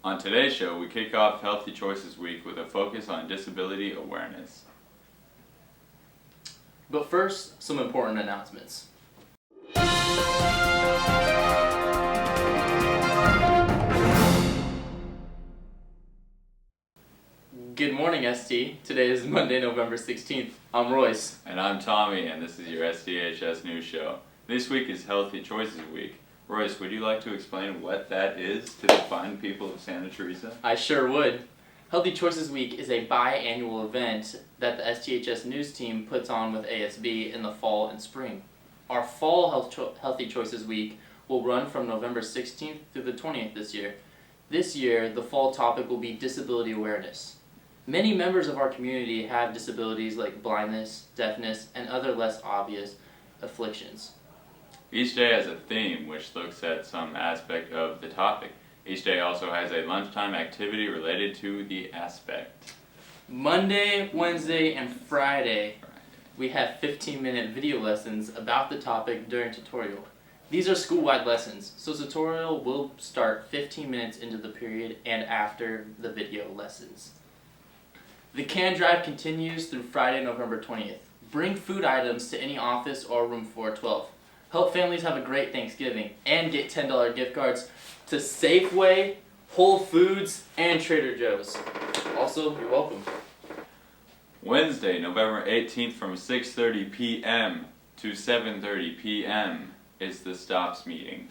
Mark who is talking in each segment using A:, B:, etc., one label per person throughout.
A: On today's show, we kick off Healthy Choices Week with a focus on disability awareness.
B: But first, some important announcements. Good morning, ST. Today is Monday, November 16th. I'm Royce.
A: And I'm Tommy, and this is your STHS news show. This week is Healthy Choices Week. Royce, would you like to explain what that is to the fine people of Santa Teresa?
B: I sure would. Healthy Choices Week is a biannual event that the STHS news team puts on with ASB in the fall and spring. Our fall Healthy Choices Week will run from November 16th through the 20th this year. This year, the fall topic will be disability awareness. Many members of our community have disabilities like blindness, deafness, and other less obvious afflictions.
A: Each day has a theme which looks at some aspect of the topic. Each day also has a lunchtime activity related to the aspect.
B: Monday, Wednesday, and Friday, we have 15-minute video lessons about the topic during tutorial. These are school-wide lessons, so tutorial will start 15 minutes into the period and after the video lessons. The can drive continues through Friday, November 20th. Bring food items to any office or room 412. Help families have a great Thanksgiving and get $10 gift cards to Safeway, Whole Foods, and Trader Joe's. Also, you're welcome.
A: Wednesday, November 18th from 6:30 p.m. to 7:30 p.m. is the STOPS meeting.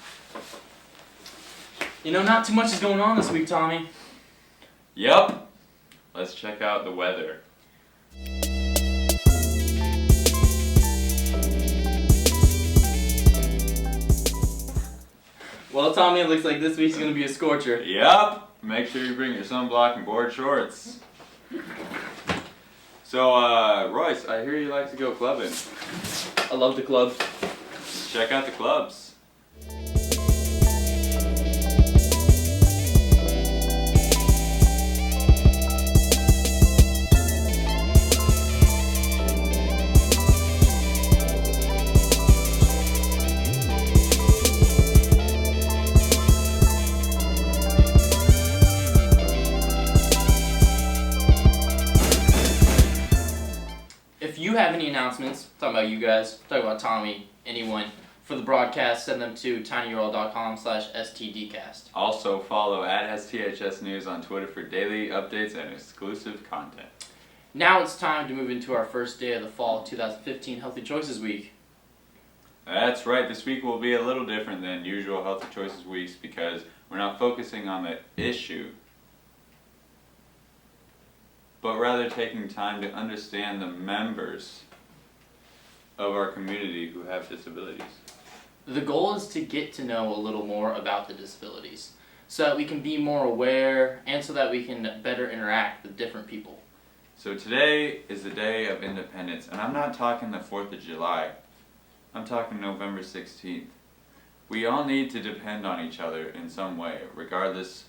B: You know, not too much is going on this week, Tommy.
A: Yup. Let's check out the weather.
B: Well, Tommy, it looks like this week's going to be a scorcher.
A: Yup. Make sure you bring your sunblock and board shorts. So, Royce, I hear you like to go clubbing.
B: I love the club.
A: Check out the clubs.
B: If you have any announcements, talking about you guys, talking about Tommy, anyone, for the broadcast, send them to tinyurl.com/stdcast.
A: Also follow at STHS News on Twitter for daily updates and exclusive content.
B: Now it's time to move into our first day of the fall 2015 Healthy Choices Week.
A: That's right, this week will be a little different than usual Healthy Choices Weeks because we're not focusing on the issue, but rather taking time to understand the members of our community who have disabilities.
B: The goal is to get to know a little more about the disabilities so that we can be more aware and so that we can better interact with different people.
A: So today is the day of Independence, and I'm not talking the 4th of July. I'm talking November 16th. We all need to depend on each other in some way, regardless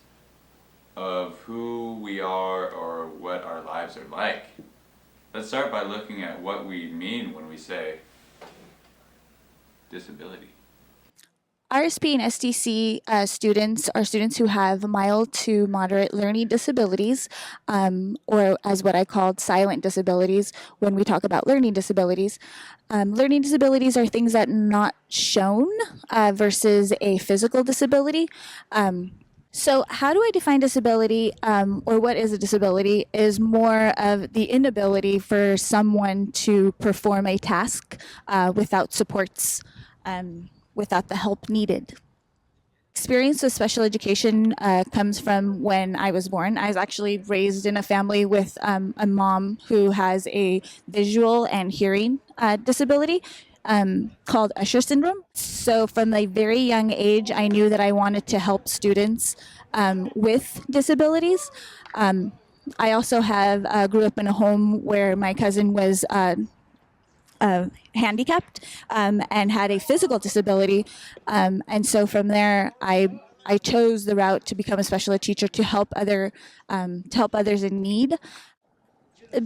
A: of who we are or what our lives are like. Let's start by looking at what we mean when we say disability.
C: RSP and SDC students are students who have mild to moderate learning disabilities, or as what I called silent disabilities when we talk about learning disabilities. Learning disabilities are things that are not shown versus a physical disability. So how do I define disability, or what is a disability, is more of the inability for someone to perform a task without supports, without the help needed. Experience with special education comes from when I was born. I was actually raised in a family with a mom who has a visual and hearing disability. Called Usher syndrome. So from a very young age, I knew that I wanted to help students with disabilities. I also grew up in a home where my cousin was handicapped and had a physical disability. And so from there, I chose the route to become a special ed teacher to help others in need.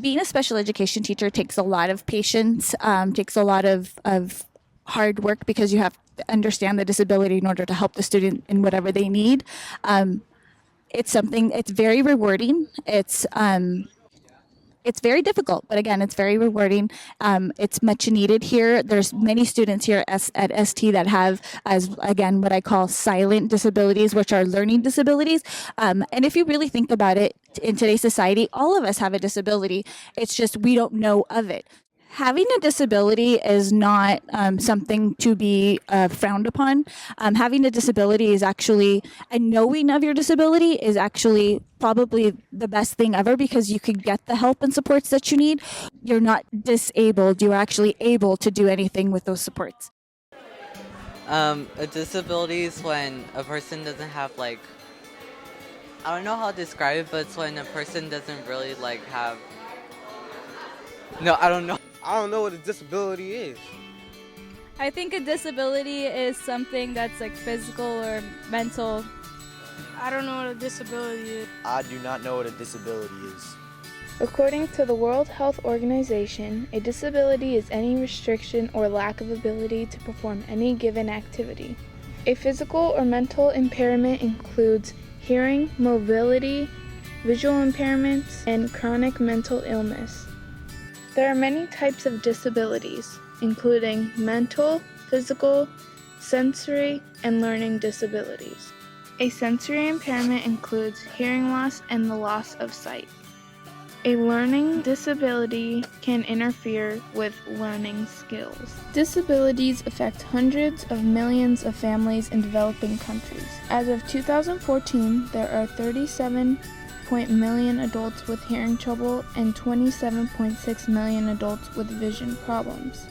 C: Being a special education teacher takes a lot of patience, takes a lot of hard work because you have to understand the disability in order to help the student in whatever they need. It's something, it's very rewarding. It's very difficult, but again, it's very rewarding. It's much needed here. There's many students here at ST that have, as again, what I call silent disabilities, which are learning disabilities. And if you really think about it, in today's society, all of us have a disability. It's just we don't know of it. Having a disability is not something to be frowned upon. Having a disability is actually, and knowing of your disability is actually probably the best thing ever because you can get the help and supports that you need. You're not disabled, you're actually able to do anything with those supports.
D: A disability is when a person doesn't have I don't know how to describe it, but it's when a person doesn't really have. No, I don't know.
E: I don't know what a disability is.
F: I think a disability is something that's like physical or mental.
G: I don't know what a disability is.
H: I do not know what a disability is.
I: According to the World Health Organization, a disability is any restriction or lack of ability to perform any given activity. A physical or mental impairment includes hearing, mobility, visual impairments, and chronic mental illness. There are many types of disabilities, including mental, physical, sensory, and learning disabilities. A sensory impairment includes hearing loss and the loss of sight. A learning disability can interfere with learning skills. Disabilities affect hundreds of millions of families in developing countries. As of 2014, there are 37 million adults with hearing trouble and 27.6 million adults with vision problems.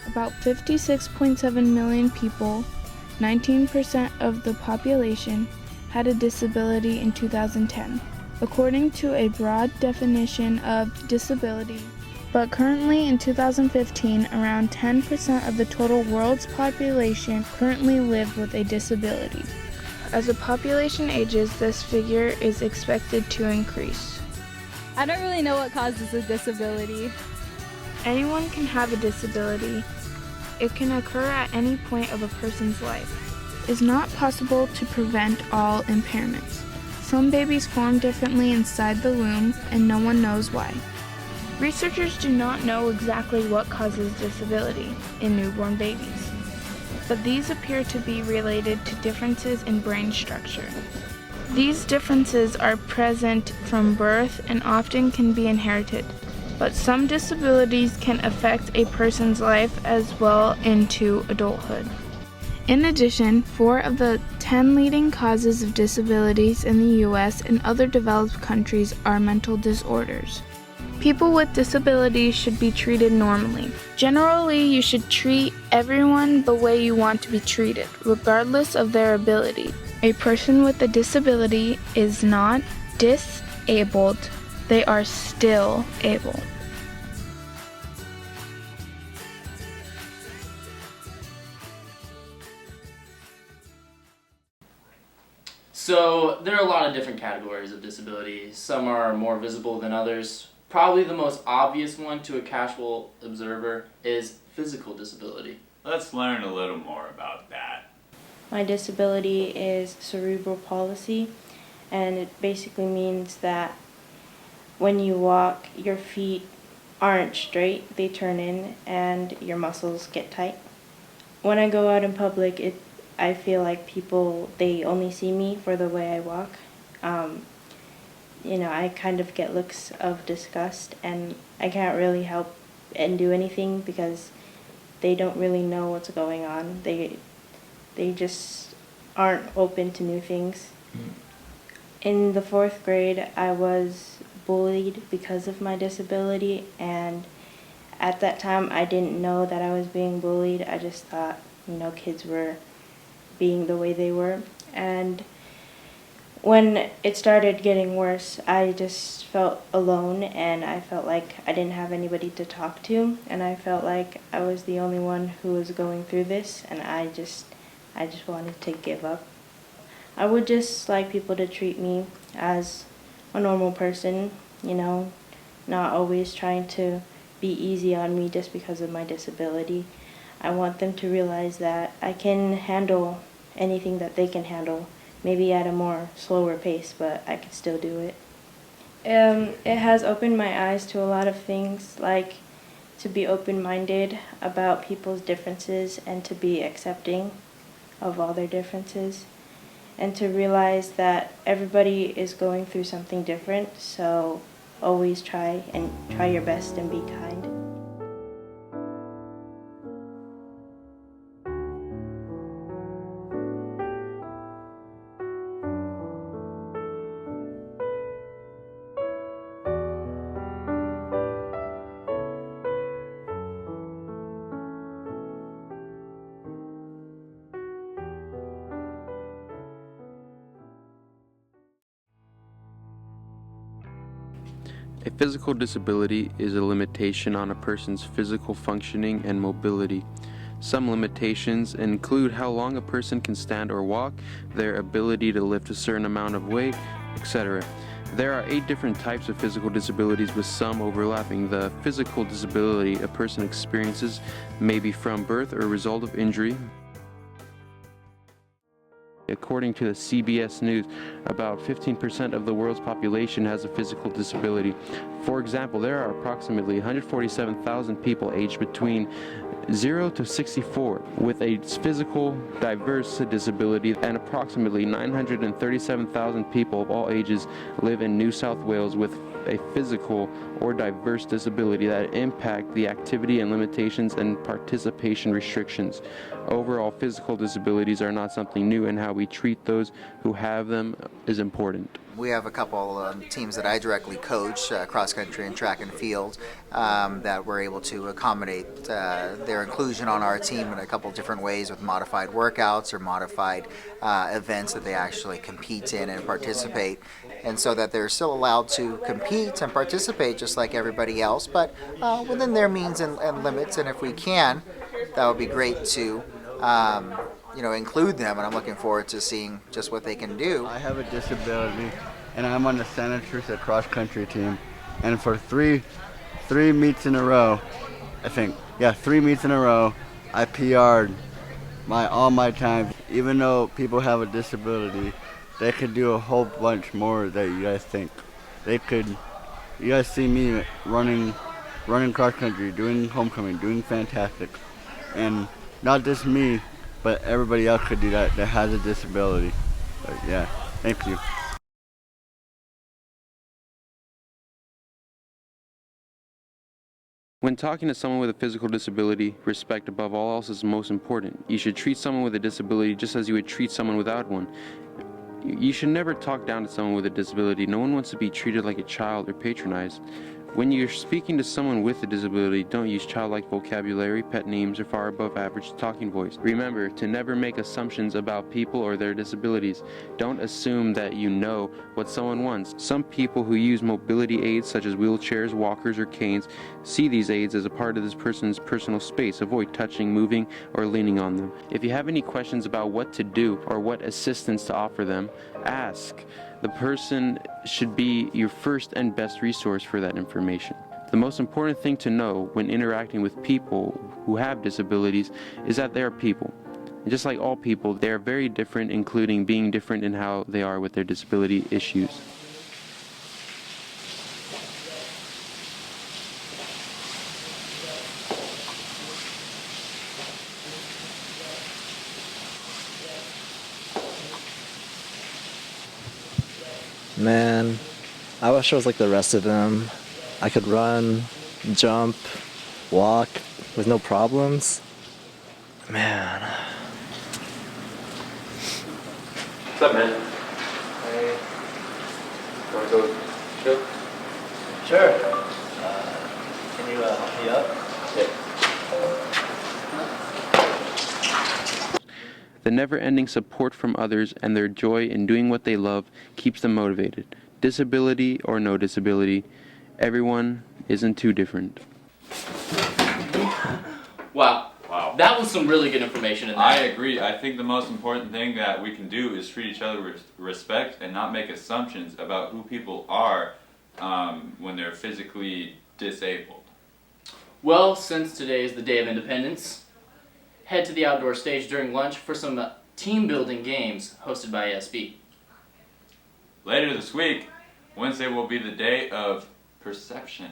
I: About 56.7 million people, 19% of the population, had a disability in 2010, according to a broad definition of disability. But currently in 2015, around 10% of the total world's population currently live with a disability. As the population ages, this figure is expected to increase.
F: I don't really know what causes a disability.
I: Anyone can have a disability. It can occur at any point of a person's life. It's not possible to prevent all impairments. Some babies form differently inside the womb, and no one knows why. Researchers do not know exactly what causes disability in newborn babies, but these appear to be related to differences in brain structure. These differences are present from birth and often can be inherited, but some disabilities can affect a person's life as well into adulthood. In addition, 4 of the 10 leading causes of disabilities in the US and other developed countries are mental disorders. People with disabilities should be treated normally. Generally, you should treat everyone the way you want to be treated, regardless of their ability. A person with a disability is not disabled, they are still able.
B: So there are a lot of different categories of disability. Some are more visible than others. Probably the most obvious one to a casual observer is physical disability.
A: Let's learn a little more about that.
J: My disability is cerebral palsy, and it basically means that when you walk, your feet aren't straight, they turn in, and your muscles get tight. When I go out in public, I feel like people, they only see me for the way I walk. I kind of get looks of disgust, and I can't really help and do anything because they don't really know what's going on. They just aren't open to new things. In the 4th grade, I was bullied because of my disability, and at that time I didn't know that I was being bullied. I just thought, kids were being the way they were. And when it started getting worse, I just felt alone, and I felt like I didn't have anybody to talk to, and I felt like I was the only one who was going through this, and I just wanted to give up. I would just like people to treat me as a normal person, not always trying to be easy on me just because of my disability. I want them to realize that I can handle anything that they can handle maybe at a more slower pace, but I could still do it. It has opened my eyes to a lot of things, like to be open-minded about people's differences and to be accepting of all their differences, and to realize that everybody is going through something different, so always try your best and be kind.
K: A physical disability is a limitation on a person's physical functioning and mobility. Some limitations include how long a person can stand or walk, their ability to lift a certain amount of weight, etc. There are 8 different types of physical disabilities, with some overlapping. The physical disability a person experiences may be from birth or a result of injury. According to the CBS News, about 15% of the world's population has a physical disability. For example, there are approximately 147,000 people aged between 0 to 64 with a physical diverse disability, and approximately 937,000 people of all ages live in New South Wales with a physical or diverse disability that impact the activity and limitations and participation restrictions. Overall, physical disabilities are not something new, and how we treat those who have them is important.
L: We have a couple teams that I directly coach, cross country and track and field, that we're able to accommodate their inclusion on our team in a couple different ways, with modified workouts or modified events that they actually compete in and participate, and so that they're still allowed to compete and participate just like everybody else, but within their means and limits. And if we can, that would be great to include them, and I'm looking forward to seeing just what they can do.
M: I have a disability, and I'm on the Santa Teresa cross country team, and for three meets in a row, 3 meets in a row, I PR'd all my time. Even though people have a disability, they could do a whole bunch more that you guys think. You guys see me running cross country, doing homecoming, doing fantastic, and not just me, but everybody else could do that has a disability. But yeah, thank you.
K: When talking to someone with a physical disability, respect above all else is most important. You should treat someone with a disability just as you would treat someone without one. You should never talk down to someone with a disability. No one wants to be treated like a child or patronized. When you're speaking to someone with a disability, don't use childlike vocabulary, pet names, or far above average talking voice. Remember to never make assumptions about people or their disabilities. Don't assume that you know what someone wants. Some people who use mobility aids such as wheelchairs, walkers, or canes see these aids as a part of this person's personal space. Avoid touching, moving, or leaning on them. If you have any questions about what to do or what assistance to offer them, ask. The person should be your first and best resource for that information. The most important thing to know when interacting with people who have disabilities is that they are people. And just like all people, they are very different, including being different in how they are with their disability issues.
N: Man, I wish I was like the rest of them. I could run, jump, walk with no problems. Man.
K: What's up, man? Hey. Wanna go chill?
N: Sure. Can you help me up?
K: Yeah. The never-ending support from others and their joy in doing what they love keeps them motivated. Disability or no disability, everyone isn't too different.
B: Wow. That was some really good information in there.
A: I agree. I think the most important thing that we can do is treat each other with respect and not make assumptions about who people are when they're physically disabled.
B: Well, since today is the Day of Independence, head to the outdoor stage during lunch for some team building games hosted by ASB.
A: Later this week, Wednesday will be the day of perception,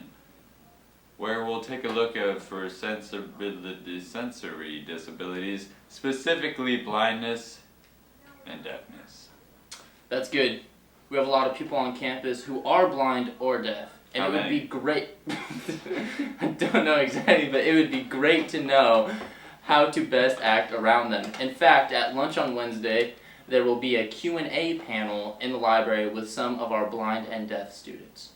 A: where we'll take a look at for sensory disabilities, specifically blindness and deafness.
B: That's good. We have a lot of people on campus who are blind or deaf. And
A: How
B: it would
A: many?
B: be great. I don't know exactly, but it would be great to know how to best act around them. In fact, at lunch on Wednesday, there will be a Q&A panel in the library with some of our blind and deaf students.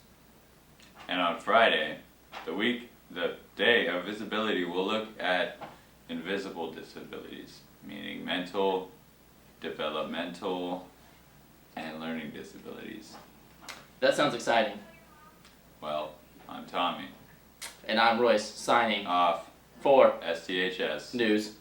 A: And on Friday, the day of visibility, we'll look at invisible disabilities, meaning mental, developmental, and learning disabilities.
B: That sounds exciting.
A: Well, I'm Tommy.
B: And I'm Royce, signing
A: Off
B: for
A: STHS
B: News.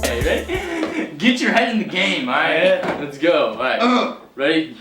B: Hey, ready? Get your head in the game, alright? Let's go. Alright. Ready?